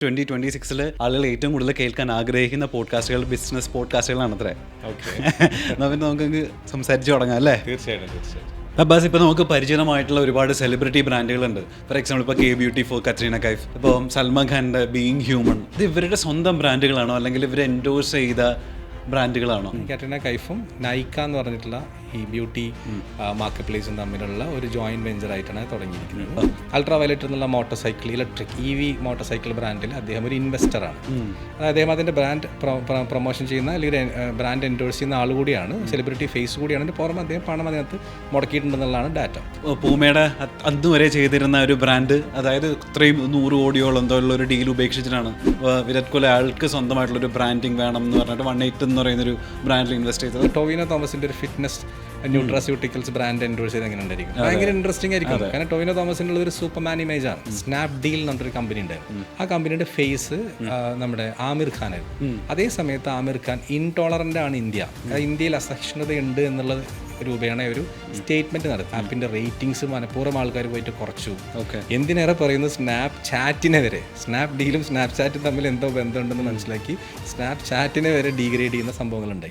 2026 ആളുകൾ ഏറ്റവും കൂടുതൽ കേൾക്കാൻ ആഗ്രഹിക്കുന്ന പോഡ്കാസ്റ്റുകൾ ബിസിനസ് പോഡ്കാസ്റ്റുകളാണ് അത്രേ. എന്നാൽ പിന്നെ നമുക്ക് സംസാരിച്ച് തുടങ്ങാം അല്ലേ? തീർച്ചയായിട്ടും. അബ്ബാസ്, ഇപ്പോൾ നമുക്ക് പരിചിതമായിട്ടുള്ള ഒരുപാട് സെലിബ്രിറ്റി ബ്രാൻഡുകളുണ്ട്. ഫോർ എക്സാമ്പിൾ ഇപ്പോൾ K-Beauty ഫോർ കത്രീന കൈഫ്, ഇപ്പോൾ സൽമാൻ ഖാൻ്റെ ബീയിങ് ഹ്യൂമൻ. ഇത് ഇവരുടെ സ്വന്തം ബ്രാൻഡുകളാണോ അല്ലെങ്കിൽ ഇവർ എൻഡോഴ്സ് ചെയ്ത ബ്രാൻഡുകളാണോ? കത്രീന കൈഫും നൈക്ക എന്ന് പറഞ്ഞിട്ടുള്ള ഈ ബ്യൂട്ടി മാർക്കറ്റ് പ്ലേസും തമ്മിലുള്ള ഒരു ജോയിന്റ് വെഞ്ചർ ആയിട്ടാണ് തുടങ്ങിയിരിക്കുന്നത്. അൾട്രാ വയലറ്റ് എന്നുള്ള motor cycle electric EV motor cycle ബ്രാൻഡിൽ അദ്ദേഹം ഒരു ഇൻവെസ്റ്ററാണ്. അദ്ദേഹം അതിൻ്റെ ബ്രാൻഡ് പ്രൊമോഷൻ ചെയ്യുന്ന അല്ലെങ്കിൽ ബ്രാൻഡ് എൻഡോഴ്സ് ചെയ്യുന്ന ആൾ കൂടിയാണ്, സെലിബ്രിറ്റി ഫേസ് കൂടിയാണ്. അതിൻ്റെ പുറമെ അദ്ദേഹം പണം അതിനകത്ത് മുടക്കിയിട്ടുണ്ടെന്നുള്ളതാണ് ഡാറ്റ. പൂമയുടെ അന്നുവരെ ചെയ്തിരുന്ന ഒരു ബ്രാൻഡ്, അതായത് ഇത്രയും 100 കോടിയോളം എന്തോ ഉള്ള ഒരു ഡീൽ ഉപേക്ഷിച്ചിട്ടാണ് വിരാട് കോഹ്ലി ആൾക്ക് സ്വന്തമായിട്ടുള്ളൊരു ബ്രാൻഡിങ് വേണം എന്ന് പറഞ്ഞിട്ട് 180 എന്ന് പറയുന്നൊരു ബ്രാൻഡിൽ ഇൻവെസ്റ്റ് ചെയ്തത്. ടൊവിനോ തോമസിൻ്റെ ഒരു ഫിറ്റ്നസ് ന്യൂട്രാസ്യൂട്ടിക്കൽസ് ബ്രാൻഡ് എൻഡോഴ്സ് ചെയ്ത് എങ്ങനെ ഉണ്ടായിരിക്കും? ഭയങ്കര ഇൻട്രസ്റ്റിംഗ് ആയിരിക്കും. കാരണം ടൊവിനോ തോമസിനുള്ള ഒരു സൂപ്പർമാൻ ഇമേജ് ആണ്. സ്നാപ് ഡീൽ എന്ന് പറഞ്ഞൊരു കമ്പനി ഉണ്ടായിരുന്നു. ആ കമ്പനിയുടെ ഫേസ് നമ്മുടെ ആമിർ ഖാൻ ആയിരുന്നു. അതേ സമയത്ത് ആമിർ ഖാൻ ഇൻടോളറൻ്റ് ആണ് ഇന്ത്യയിൽ അസഹിഷ്ണുതയുണ്ട് എന്നുള്ള രൂപേണ ഒരു സ്റ്റേറ്റ്മെന്റ് നടത്തും. ആപ്പിന്റെ റേറ്റിംഗ്സ് മനഃപൂർവ്വം ആൾക്കാർ പോയിട്ട് കുറച്ചു. എന്തിനേറെ പറയുന്നത് സ്നാപ് ചാറ്റിനെ സ്നാപ് ഡീലും സ്നാപ് ചാറ്റും തമ്മിൽ എന്തോ ബന്ധമുണ്ടെന്ന് മനസ്സിലാക്കി സ്നാപ് ചാറ്റിനെ വരെ ഡീഗ്രേഡ് ചെയ്യുന്ന സംഭവങ്ങളുണ്ടായി.